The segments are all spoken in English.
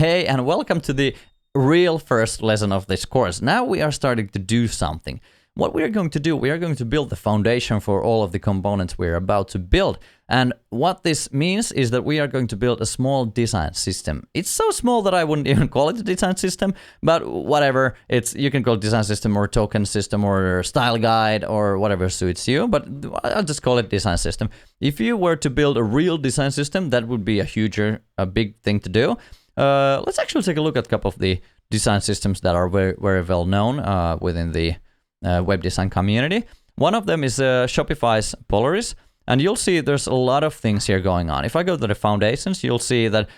Hey, and welcome to the real first lesson of this course. Now we are starting to do something. What we are going to do, we are going to build the foundation for all of the components we're about to build. And what this means is that we are going to build a small design system. It's so small that I wouldn't even call it a design system, but whatever. You can call it design system or token system or style guide or whatever suits you, but I'll just call it design system. If you were to build a real design system, that would be a big thing to do. Let's actually take a look at a couple of the design systems that are very, very well known within the web design community. One of them is Shopify's Polaris, and you'll see there's a lot of things here going on. If I go to the foundations, you'll see that,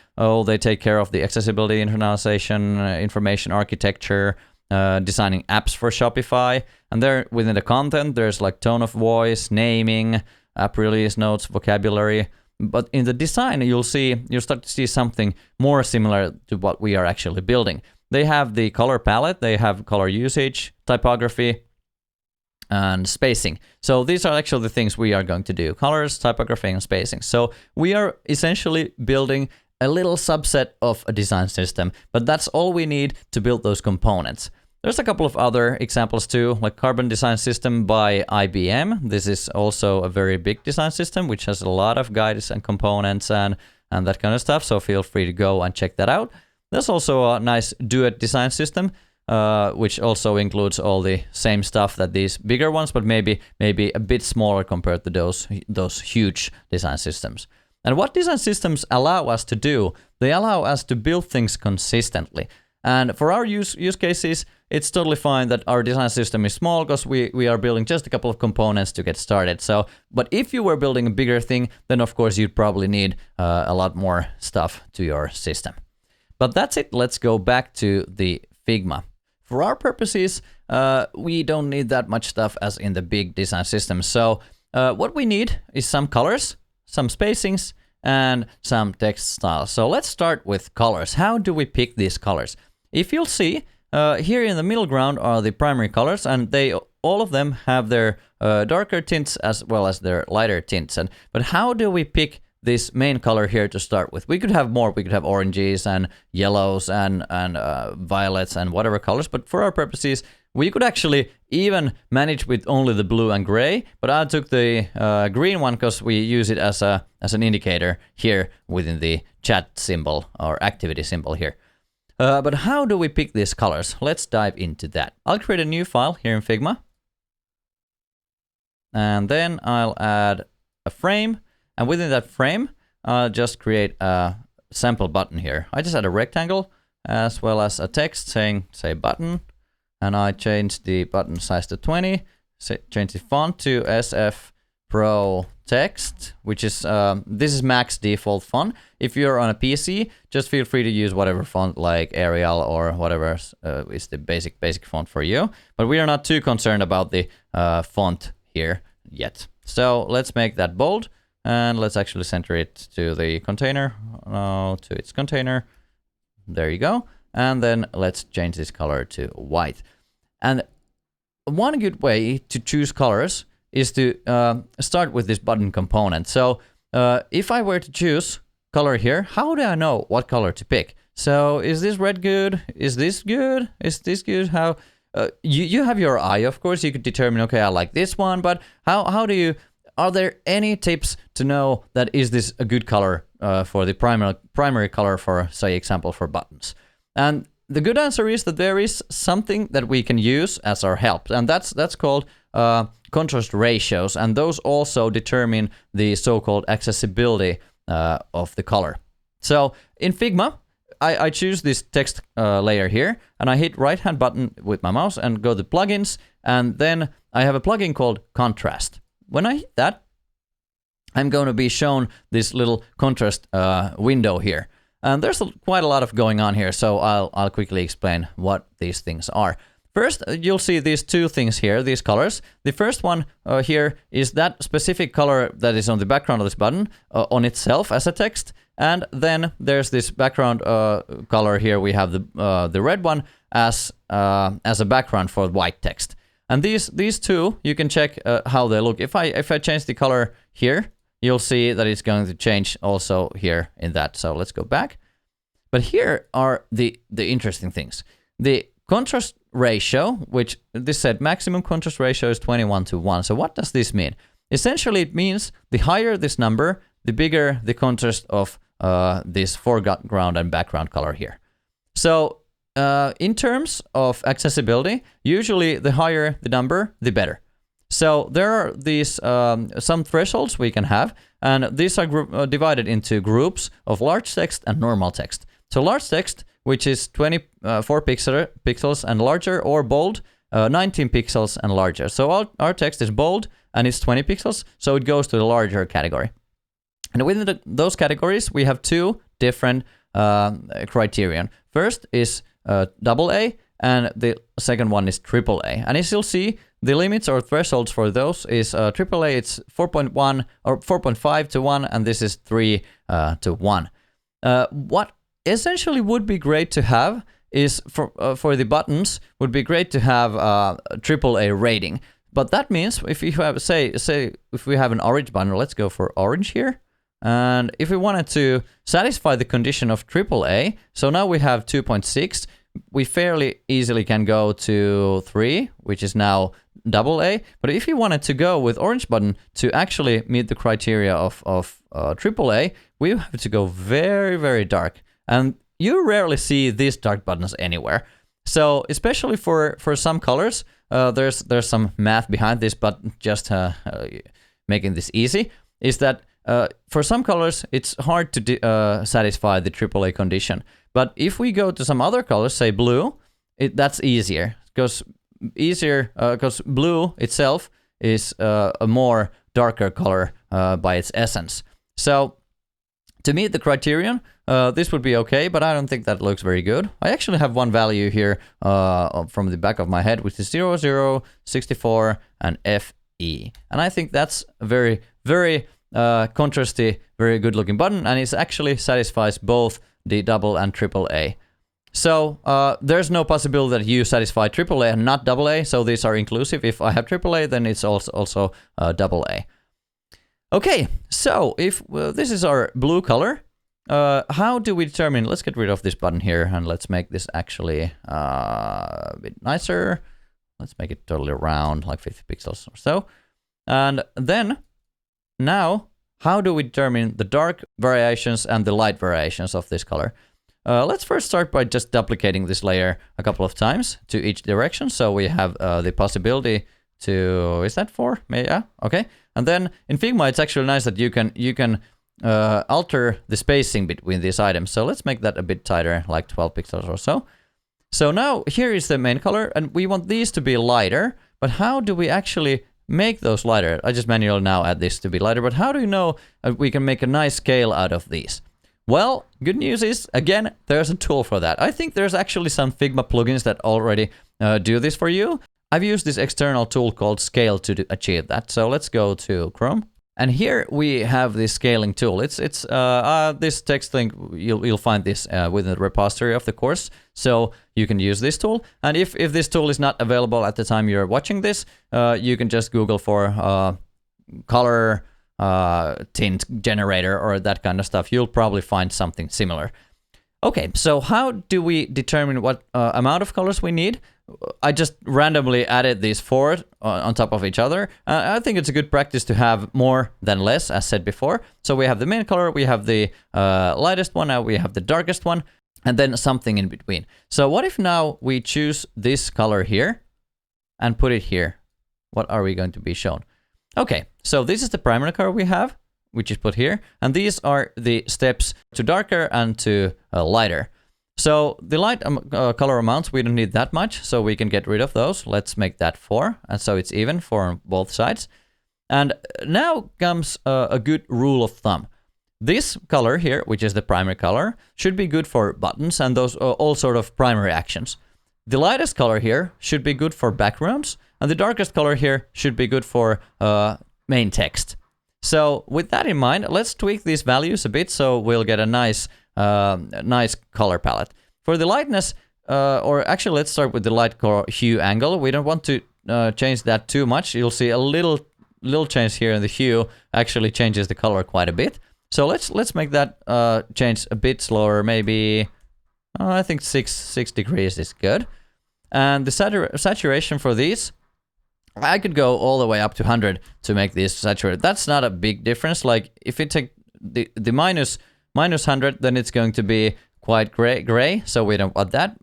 they take care of the accessibility, internalization, information architecture, designing apps for Shopify, and there within the content, there's like tone of voice, naming, app release notes, vocabulary. But in the design, you'll start to see something more similar to what we are actually building. They have the color palette, they have color usage, typography, and spacing. So these are actually the things we are going to do: colors, typography, and spacing. So we are essentially building a little subset of a design system, but that's all we need to build those components. There's a couple of other examples too, like Carbon Design System by IBM. This is also a very big design system, which has a lot of guides and components and that kind of stuff. So feel free to go and check that out. There's also a nice Duet design system, which also includes all the same stuff that these bigger ones, but maybe a bit smaller compared to those huge design systems. And what design systems allow us to do, they allow us to build things consistently. And for our use cases, it's totally fine that our design system is small because we are building just a couple of components to get started. So, but if you were building a bigger thing, then of course you'd probably need a lot more stuff to your system. But that's it. Let's go back to the Figma. For our purposes, we don't need that much stuff as in the big design system. So what we need is some colors, some spacings, and some text styles. So let's start with colors. How do we pick these colors? If you'll see, here in the middle ground are the primary colors, and all of them have their darker tints as well as their lighter tints. But how do we pick this main color here to start with? We could have more. We could have oranges and yellows and violets and whatever colors. But for our purposes, we could actually even manage with only the blue and gray. But I took the green one because we use it as an indicator here within the chat symbol or activity symbol here. But how do we pick these colors? Let's dive into that. I'll create a new file here in Figma. And then I'll add a frame. And within that frame, I'll just create a sample button here. I just add a rectangle as well as a text saying, say, button. And I change the button size to 20. Change the font to SF Pro Text, which is, this is max default font. If you're on a PC, just feel free to use whatever font like Arial or whatever is the basic font for you. But we are not too concerned about the font here yet. So let's make that bold. And let's actually center it to the container, to its container. There you go. And then let's change this color to white. And one good way to choose colors is to start with this button component. So if I were to choose color here, how do I know what color to pick? So is this red good? Is this good? Is this good? How you have your eye, of course. You could determine, okay, I like this one, but how do you? Are there any tips to know that is this a good color for the primary color for, say, example for buttons? And the good answer is that there is something that we can use as our help, and that's called contrast ratios, and those also determine the so-called accessibility of the color. So in Figma, I choose this text layer here, and I hit right-hand button with my mouse and go to plugins, and then I have a plugin called Contrast. When I hit that, I'm going to be shown this little contrast window here. And there's quite a lot of going on here, so I'll quickly explain what these things are. First, you'll see these two things here, these colors. The first one here is that specific color that is on the background of this button on itself as a text. And then there's this background color here. We have the red one as a background for white text. And these two, you can check how they look. If I change the color here, you'll see that it's going to change also here in that. So let's go back. But here are the interesting things. The contrast ratio, which this said maximum contrast ratio is 21:1. So what does this mean? Essentially, it means the higher this number, the bigger the contrast of this foreground and background color here. So in terms of accessibility, usually the higher the number, the better. So there are these some thresholds we can have, and these are divided into groups of large text and normal text. So large text, which is 24 pixels and larger, or bold, 19 pixels and larger. So our text is bold and it's 20 pixels, so it goes to the larger category. And within those categories, we have two different criterion. First is AA, and the second one is AAA. And as you'll see, the limits or thresholds for those is AAA, it's 4.1 or 4.5 to 1, and this is 3 to 1. What essentially would be great to have is for the buttons would be great to have a AAA rating. But that means if you have say if we have an orange button, let's go for orange here. And if we wanted to satisfy the condition of AAA, so now we have 2.6, we fairly easily can go to 3, which is now AA. But if you wanted to go with orange button to actually meet the criteria of AAA, we have to go very, very dark. And you rarely see these dark buttons anywhere. So especially for some colors, there's some math behind this, but just making this easy, is that for some colors, it's hard to satisfy the AAA condition. But if we go to some other colors, say blue, that's easier. Because blue itself is a more darker color by its essence. So to meet the criterion, this would be okay, but I don't think that looks very good. I actually have one value here from the back of my head, which is 00, 64, and FE. And I think that's a very, very contrasty, very good looking button, and it actually satisfies both the double and AAA. So there's no possibility that you satisfy AAA and not AA, so these are inclusive. If I have AAA, then it's also AA. Okay, so if this is our blue color, how do we determine, let's get rid of this button here and let's make this actually a bit nicer. Let's make it totally round, like 50 pixels or so. And then now, how do we determine the dark variations and the light variations of this color? Let's first start by just duplicating this layer a couple of times to each direction. So we have the possibility to, is that 4? Yeah, okay. And then in Figma, it's actually nice that you can alter the spacing between these items. So let's make that a bit tighter, like 12 pixels or so. So now here is the main color, and we want these to be lighter. But how do we actually make those lighter? I just manually now add this to be lighter, but how do you know we can make a nice scale out of these? Well, good news is, again, there's a tool for that. I think there's actually some Figma plugins that already do this for you. I've used this external tool called Scale to achieve that. So let's go to Chrome. And here we have this scaling tool. It's this text link, you'll find this within the repository of the course. So you can use this tool. And if this tool is not available at the time you're watching this, you can just Google for color tint generator or that kind of stuff. You'll probably find something similar. Okay, so how do we determine what amount of colors we need? I just randomly added these 4 on top of each other. I think it's a good practice to have more than less, as said before. So we have the main color, we have the lightest one, now we have the darkest one, and then something in between. So what if now we choose this color here and put it here? What are we going to be shown? Okay, so this is the primary color we have, which is put here. And these are the steps to darker and to lighter. So the light color amounts, we don't need that much, so we can get rid of those. Let's make that 4, and so it's even for both sides. And now comes a good rule of thumb. This color here, which is the primary color, should be good for buttons and those all sort of primary actions. The lightest color here should be good for backgrounds, and the darkest color here should be good for main text. So with that in mind, let's tweak these values a bit so we'll get a nice color palette. For the lightness, or actually let's start with the light color hue angle. We don't want to change that too much. You'll see a little change here in the hue actually changes the color quite a bit. So let's make that change a bit slower, maybe I think 6 degrees is good. And the saturation for these, I could go all the way up to 100 to make these saturated. That's not a big difference. Like if you take the minus 100, then it's going to be quite gray. So we don't want that.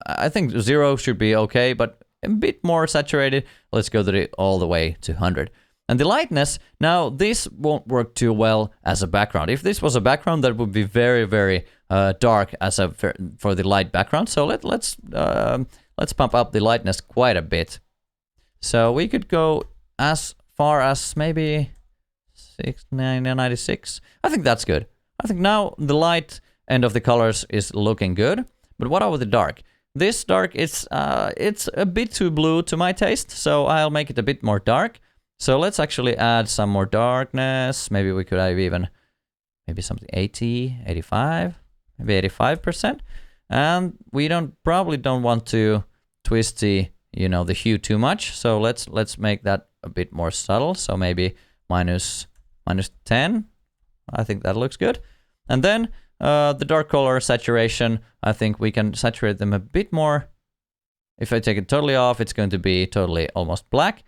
I think 0 should be okay, but a bit more saturated. Let's go to all the way to 100. And the lightness, now this won't work too well as a background. If this was a background, that would be very, very dark as for the light background. So let's pump up the lightness quite a bit. So we could go as far as maybe 96. I think that's good. I think now the light end of the colors is looking good. But what about the dark? This dark, it's a bit too blue to my taste, so I'll make it a bit more dark. So let's actually add some more darkness. Maybe we could have even, maybe something 80, 85, maybe 85%. And we probably don't want to twist the hue too much. So let's make that a bit more subtle. So maybe minus 10. I think that looks good. And then the dark color saturation, I think we can saturate them a bit more. If I take it totally off, it's going to be totally almost black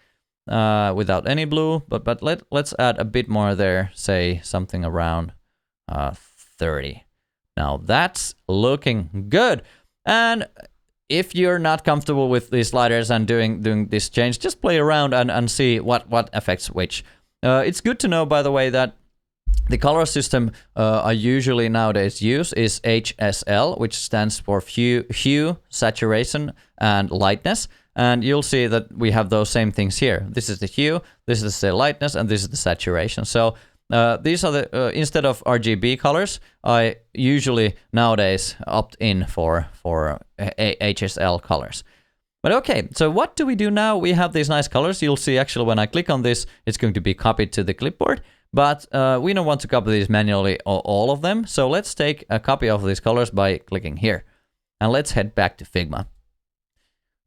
without any blue. But let's add a bit more there, say something around 30. Now that's looking good. And if you're not comfortable with these sliders and doing this change, just play around and see what affects which. It's good to know, by the way, that the color system I usually nowadays use is HSL, which stands for hue, saturation, and lightness. And you'll see that we have those same things here. This is the hue, this is the lightness, and this is the saturation. So these are the instead of RGB colors, I usually nowadays opt in for HSL colors. But okay, so what do we do now? We have these nice colors. You'll see actually when I click on this, it's going to be copied to the clipboard. But we don't want to copy these manually, all of them. So let's take a copy of these colors by clicking here. And let's head back to Figma.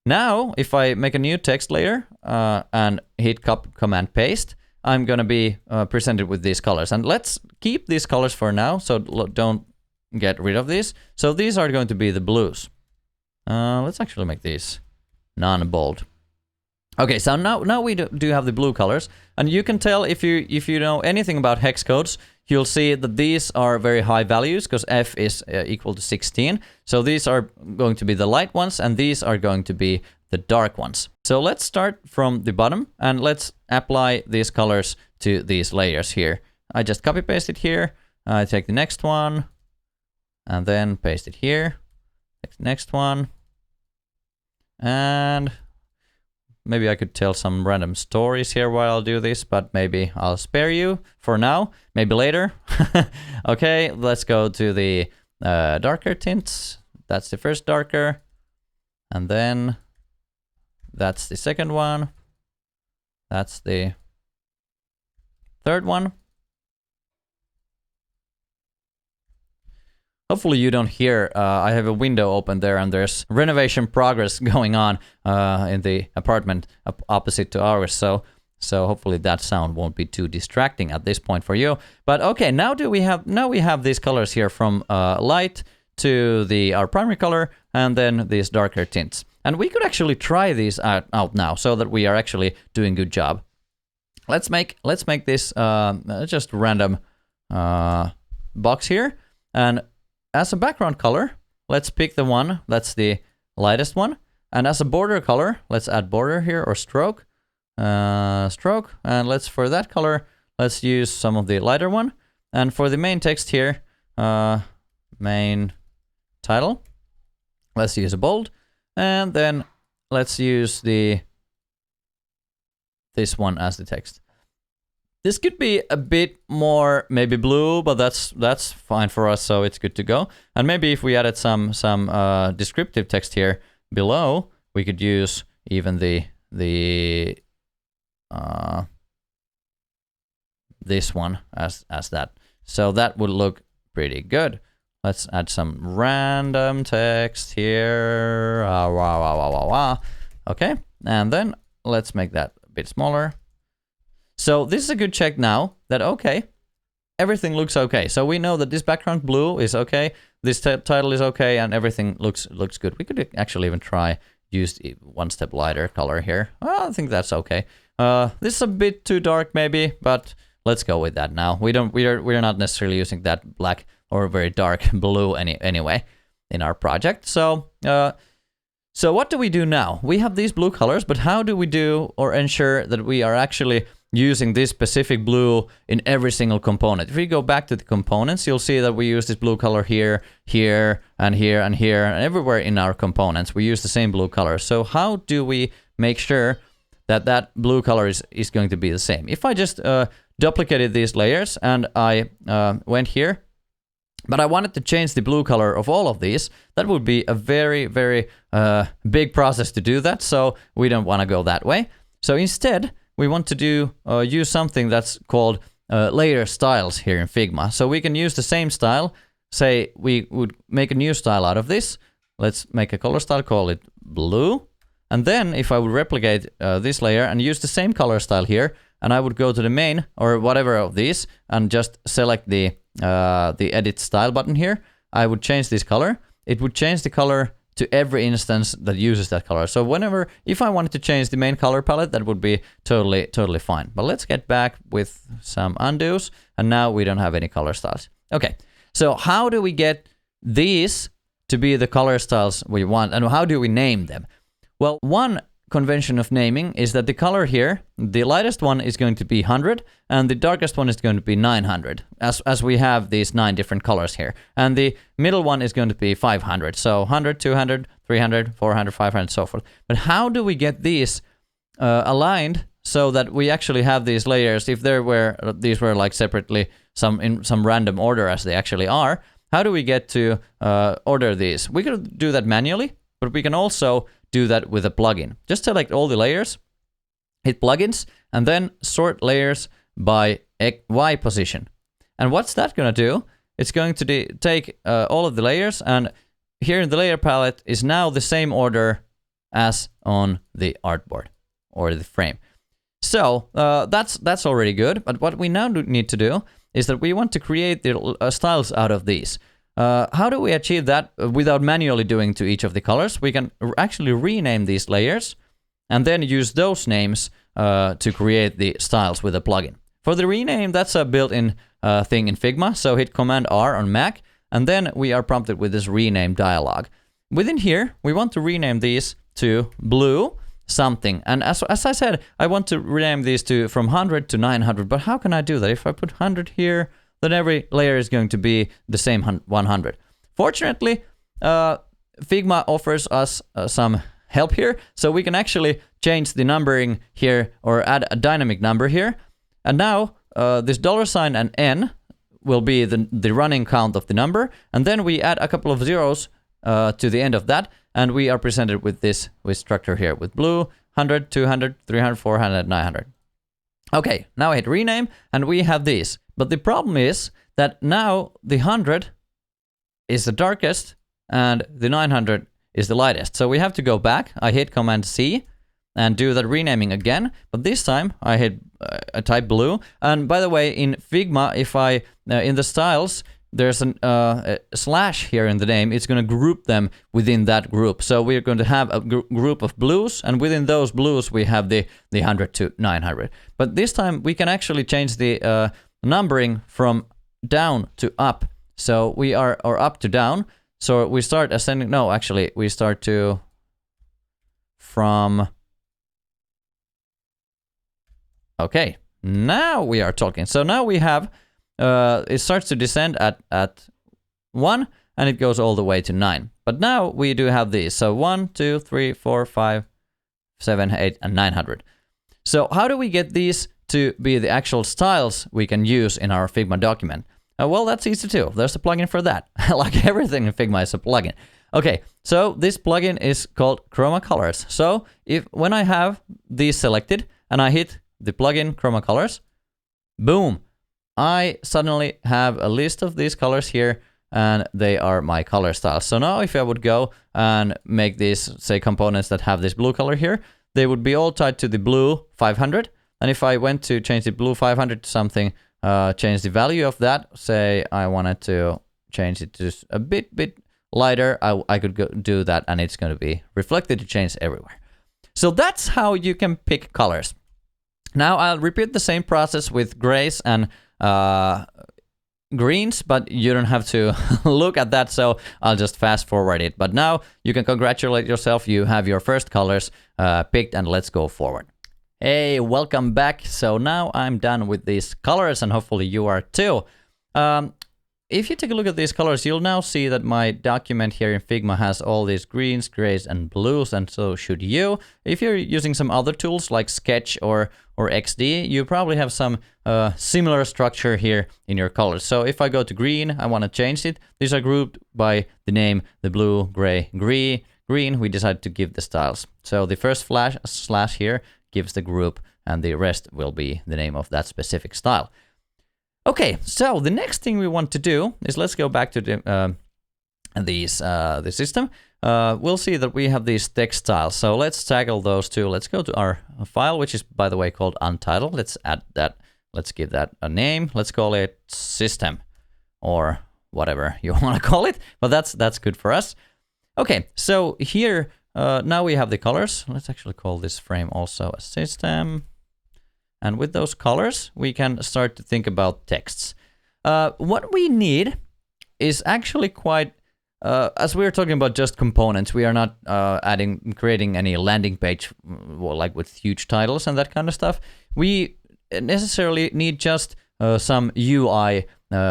Now, if I make a new text layer and hit Command Paste, I'm going to be presented with these colors. And let's keep these colors for now, so don't get rid of these. So these are going to be the blues. Let's actually make these non-bold. Okay, so now we do have the blue colors, and you can tell if you know anything about hex codes, you'll see that these are very high values because f is equal to 16. So these are going to be the light ones, and these are going to be the dark ones. So let's start from the bottom, and let's apply these colors to these layers here. I just copy paste it here. I take the next one, and then paste it here. Take the next one, and maybe I could tell some random stories here while I'll do this, but maybe I'll spare you for now, maybe later. Okay, let's go to the darker tints. That's the first darker. And then that's the second one. That's the third one. Hopefully you don't hear, I have a window open there and there's renovation progress going on in the apartment opposite to ours. So hopefully that sound won't be too distracting at this point for you. But okay, now we have these colors here from light to our primary color and then these darker tints. And we could actually try these out now so that we are actually doing a good job. Let's make this just random box here, and as a background color, let's pick the one that's the lightest one. And as a border color, let's add border here or stroke. Stroke. And for that color, let's use some of the lighter one. And for the main text here, main title, let's use a bold. And then let's use this one as the text. This could be a bit more maybe blue, but that's fine for us, so it's good to go. And maybe if we added some descriptive text here below, we could use even this one as that. So that would look pretty good. Let's add some random text here. Okay, and then let's make that a bit smaller. So this is a good check now that, okay, everything looks okay. So we know that this background blue is okay, this title is okay, and everything looks good. We could actually even try use one step lighter color here. Well, I think that's okay. This is a bit too dark maybe, but let's go with that now. We're not necessarily using that black or very dark blue anyway in our project. So what do we do now? We have these blue colors, but how do we do or ensure that we are actually using this specific blue in every single component? If we go back to the components, you'll see that we use this blue color here, here, and here, and here, and everywhere in our components. We use the same blue color. So how do we make sure that that blue color is going to be the same? If I just duplicated these layers and I went here, but I wanted to change the blue color of all of these, that would be a very, very big process to do that. So we don't want to go that way. So instead, we want to do use something that's called layer styles here in Figma. So we can use the same style. Say we would make a new style out of this. Let's make a color style, call it blue. And then if I would replicate this layer and use the same color style here, and I would go to the main or whatever of these and just select the edit style button here, I would change this color. It would change the color to every instance that uses that color. So if I wanted to change the main color palette, that would be totally fine. But let's get back with some undos, and now we don't have any color styles. Okay, so how do we get these to be the color styles we want, and how do we name them? Well, one convention of naming is that the color here, the lightest one is going to be 100 and the darkest one is going to be 900, as we have these 9 different colors here. And the middle one is going to be 500. So 100, 200, 300, 400, 500, and so forth. But how do we get these aligned so that we actually have these layers, if these were like separately in some random order as they actually are, how do we get to order these? We could do that manually, but we can also do that with a plugin. Just select all the layers, hit plugins, and then sort layers by Y position. And what's that going to do? It's going to take all of the layers, and here in the layer palette is now the same order as on the artboard or the frame. So that's already good. But what we now need to do is that we want to create the styles out of these. How do we achieve that without manually doing to each of the colors? We can actually rename these layers and then use those names to create the styles with a plugin. For the rename, that's a built-in thing in Figma. So hit Command R on Mac, and then we are prompted with this rename dialog. Within here, we want to rename these to blue something. And as I said, I want to rename these from 100 to 900. But how can I do that? If I put 100 here, then every layer is going to be the same 100. Fortunately, Figma offers us some help here, so we can actually change the numbering here or add a dynamic number here. And now this $sign and N will be the running count of the number, and then we add a couple of zeros to the end of that, and we are presented with this structure here with blue, 100, 200, 300, 400, 900. Okay, now I hit rename, and we have these. But the problem is that now the 100 is the darkest and the 900 is the lightest. So we have to go back. I hit Command C and do that renaming again. But this time I type blue. And by the way, in Figma, if I in the styles, there's a slash here in the name. It's going to group them within that group. So we're going to have a group of blues, and within those blues we have the 100 to 900. But this time we can actually change the numbering from down to up. So we are, or up to down. So we start ascending. No, actually we start to from. Okay, now we are talking. So now we have, it starts to descend at 1 and it goes all the way to 9. But now we do have these. So 1, 2, 3, 4, 5, 7, 8, and 900. So how do we get these to be the actual styles we can use in our Figma document? Well, that's easy too. There's a plugin for that. Like everything in Figma is a plugin. Okay, so this plugin is called Chroma Colors. So when I have these selected and I hit the plugin Chroma Colors, boom, I suddenly have a list of these colors here, and they are my color styles. So now if I would go and make these, say, components that have this blue color here, they would be all tied to the blue 500. And if I went to change the blue 500 to something change the value of that, say I wanted to change it to a bit lighter, I could do that, and it's going to be reflected to change everywhere. So that's how you can pick colors. Now I'll repeat the same process with grays and greens, but you don't have to look at that, so I'll just fast forward it. But now you can congratulate yourself, you have your first colors picked, and let's go forward. Hey, welcome back. So now I'm done with these colors, and hopefully you are too. If you take a look at these colors, you'll now see that my document here in Figma has all these greens, grays, and blues, and so should you. If you're using some other tools like Sketch or XD, you probably have some similar structure here in your colors. So if I go to green, I want to change it. These are grouped by the name, the blue, gray, green. We decided to give the styles. So the first slash here gives the group, and the rest will be the name of that specific style. Okay, so the next thing we want to do is let's go back to the system. We'll see that we have these text styles. So let's tackle those two. Let's go to our file, which is, by the way, called untitled. Let's add that. Let's give that a name. Let's call it system or whatever you want to call it. But that's good for us. Okay, so here now we have the colors. Let's actually call this frame also a system. And with those colors, we can start to think about texts. What we need is actually quite, as we're talking about just components, we are not creating any landing page like with huge titles and that kind of stuff. We necessarily need just some UI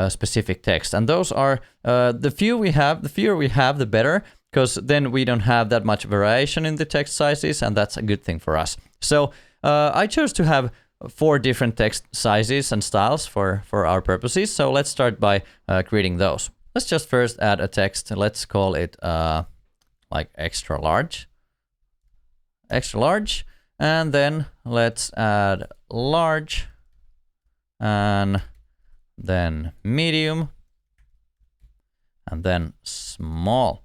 specific text. And those are, the fewer we have, the better, because then we don't have that much variation in the text sizes, and that's a good thing for us. So I chose to have 4 different text sizes and styles for our purposes. So let's start by creating those. Let's just first add a text. Let's call it like extra large. And then let's add large, and then medium, and then small.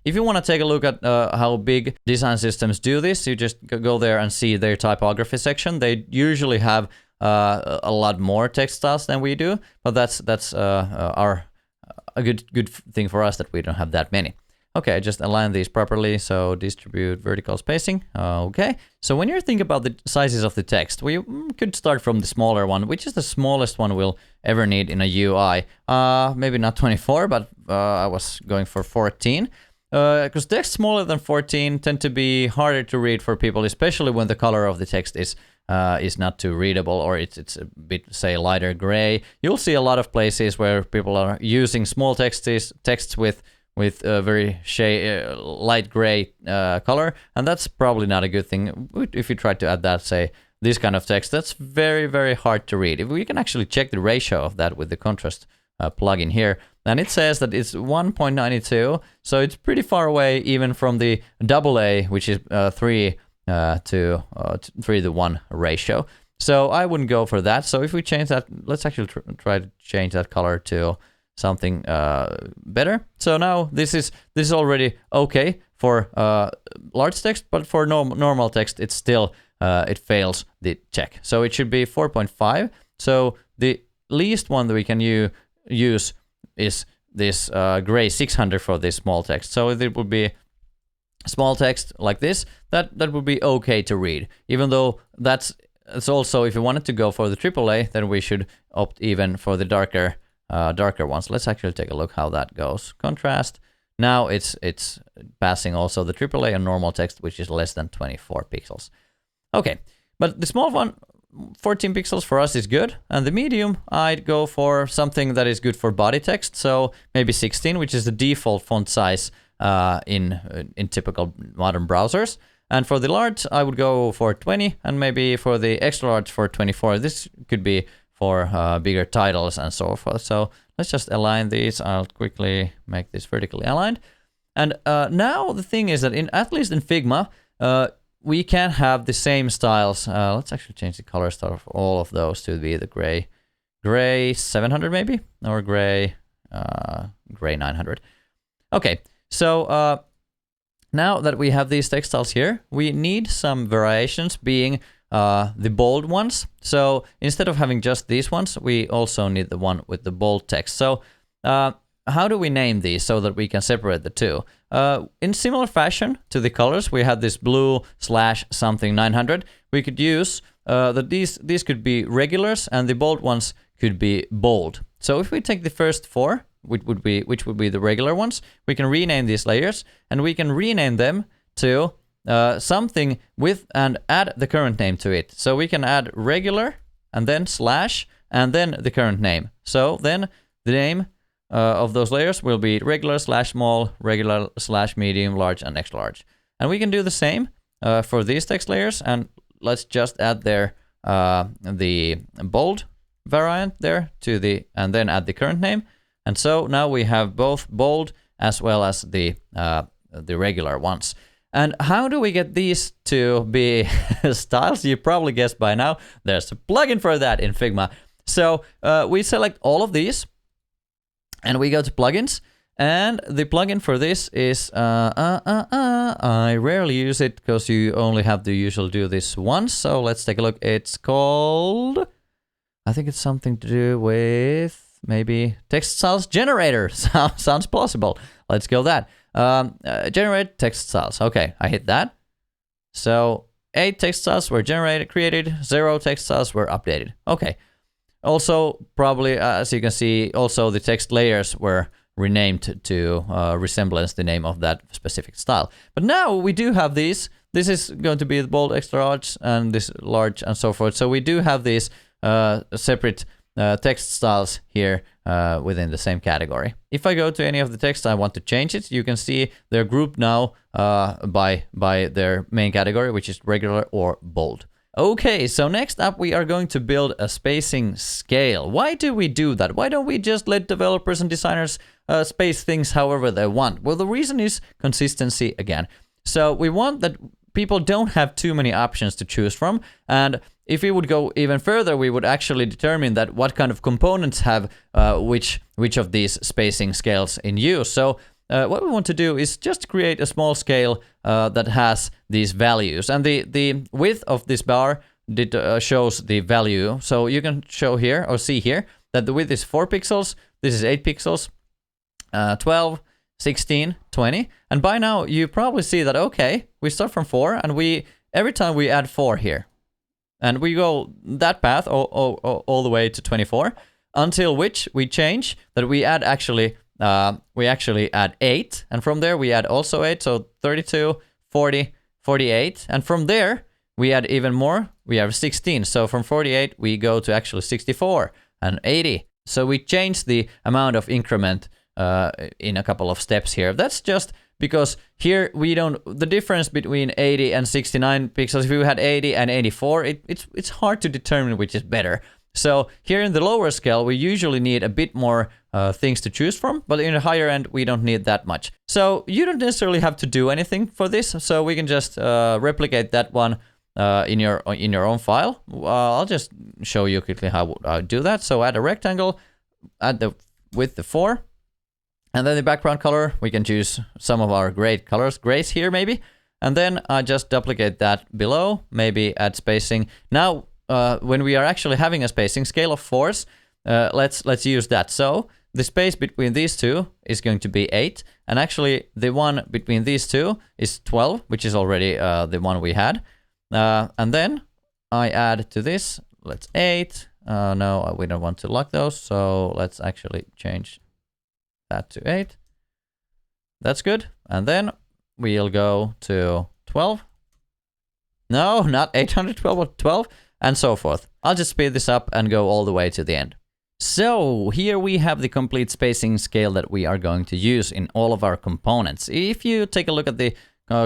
If you want to take a look at how big design systems do this, you just go there and see their typography section. They usually have a lot more text styles than we do, but that's a good thing for us that we don't have that many. Okay, just align these properly. So distribute vertical spacing. Okay. So when you think about the sizes of the text, we could start from the smaller one, which is the smallest one we'll ever need in a UI. Maybe not 24, but I was going for 14. Because text smaller than 14 tend to be harder to read for people, especially when the color of the text is not too readable, or it's a bit, say, lighter gray. You'll see a lot of places where people are using small texts with very light gray color, and that's probably not a good thing. If you try to add that, say, this kind of text, that's very, very hard to read. If we can actually check the ratio of that with the contrast plugin here, and it says that it's 1.92, so it's pretty far away even from the AA, which is 3 to 1 ratio. So I wouldn't go for that. So if we change that, let's actually try to change that color to something better. So now this is already okay for large text, but for normal text, it's still it fails the check. So it should be 4.5. So the least one that we can use is this gray 600 for this small text. So it would be small text like this, that would be okay to read. Even though it's also, if you wanted to go for the AAA, then we should opt even for the darker ones. Let's actually take a look how that goes. Contrast. Now it's passing also the AAA and normal text, which is less than 24 pixels. Okay, but the small one, 14 pixels for us is good, and the medium, I'd go for something that is good for body text, so maybe 16, which is the default font size in typical modern browsers. And for the large, I would go for 20, and maybe for the extra large for 24. This could be for bigger titles and so forth. So let's just align these. I'll quickly make this vertically aligned. And now the thing is that at least in Figma, we can have the same styles. Let's actually change the color style of all of those to be the gray 700 maybe, or gray 900. Okay, so now that we have these text styles here, we need some variations, being the bold ones. So instead of having just these ones, we also need the one with the bold text. So how do we name these so that we can separate the two? In similar fashion to the colors, we had this blue / something 900. We could use that these could be regulars and the bold ones could be bold. So if we take the first 4, which would be the regular ones, we can rename these layers and we can rename them to something with and add the current name to it. So we can add regular and then / and then the current name. So then the name of those layers will be regular / small, regular / medium, large, and extra large. And we can do the same for these text layers, and let's just add there the bold variant there to the, and then add the current name. And so now we have both bold as well as the regular ones. And how do we get these to be styles? You probably guessed by now. There's a plugin for that in Figma. So we select all of these, and we go to plugins. And the plugin for this is, I rarely use it because you only have to usually do this once. So let's take a look. It's called, I think it's something to do with maybe text styles generator. Sounds possible. Let's go that. Generate text styles. Okay, I hit that. So 8 text styles were created, 0 text styles were updated. Okay. Also, probably, as you can see, also the text layers were renamed to resemblance the name of that specific style. But now we do have these. This is going to be the bold, extra large, and this large, and so forth. So we do have these separate text styles here within the same category. If I go to any of the text I want to change it, you can see they're grouped now by their main category, which is regular or bold. Okay, so next up we are going to build a spacing scale. Why do we do that? Why don't we just let developers and designers space things however they want? Well, the reason is consistency again. So we want that people don't have too many options to choose from, and if we would go even further, we would actually determine that what kind of components have which of these spacing scales in use. So what we want to do is just create a small scale that has these values, and the width of this bar shows the value. So you can show here or see here that the width is 4 pixels, this is 8 pixels, 12, 16, 20, and by now you probably see that, okay, we start from 4, and every time we add 4 here, and we go that path all the way to 24, until which we change that we add actually add 8, and from there we add also 8, so 32, 40, 48, and from there we add even more, we have 16, so from 48 we go to actually 64 and 80. So we change the amount of increment in a couple of steps here. That's just because here the difference between 80 and 69 pixels, if we had 80 and 84, it's hard to determine which is better. So here in the lower scale, we usually need a bit more things to choose from, but in the higher end, we don't need that much. So you don't necessarily have to do anything for this, so we can just replicate that one in your own file. I'll just show you quickly how I do that. So add a rectangle, add the width to 4, and then the background color, we can choose some of our great colors, grays here maybe, and then I just duplicate that below, maybe add spacing. Now, when we are actually having a spacing scale of 4s, let's use that. So the space between these two is going to be 8, and actually the one between these two is 12, which is already the one we had. And then I add to this, let's 8. No, we don't want to lock those, so let's actually change that to 8. That's good. And then we'll go to 12. No, not 812, but 12. And so forth. I'll just speed this up and go all the way to the end. So here we have the complete spacing scale that we are going to use in all of our components. If you take a look at the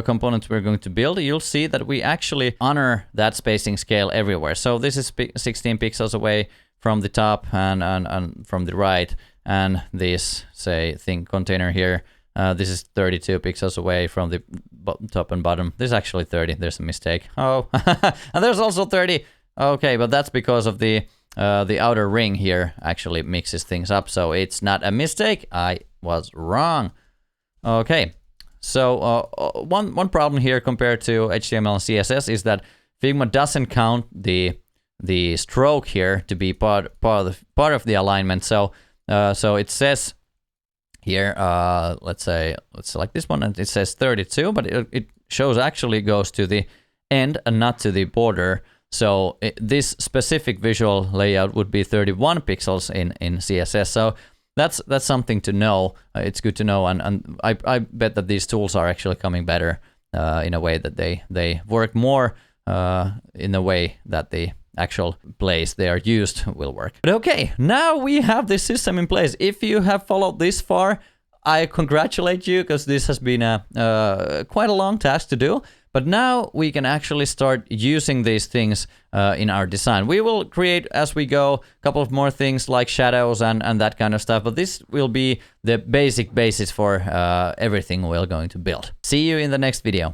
components we're going to build, you'll see that we actually honor that spacing scale everywhere. So this is 16 pixels away from the top and from the right, and this, say, container here, this is 32 pixels away from the top and bottom. This is actually 30, there's a mistake. Oh, and there's also 30. Okay, but that's because of the outer ring here actually mixes things up, so it's not a mistake. I was wrong. Okay, so one problem here compared to HTML and CSS is that Figma doesn't count the stroke here to be part of the alignment. So it says here, let's select this one, and it says 32, but it shows actually goes to the end and not to the border. So this specific visual layout would be 31 pixels in CSS. So that's something to know. It's good to know, and I bet that these tools are actually coming better in a way that they work more in a way that the actual place they are used will work. But okay, now we have this system in place. If you have followed this far, I congratulate you, because this has been quite a long task to do. But now we can actually start using these things in our design. We will create, as we go, a couple of more things like shadows and that kind of stuff. But this will be the basic basis for everything we're going to build. See you in the next video.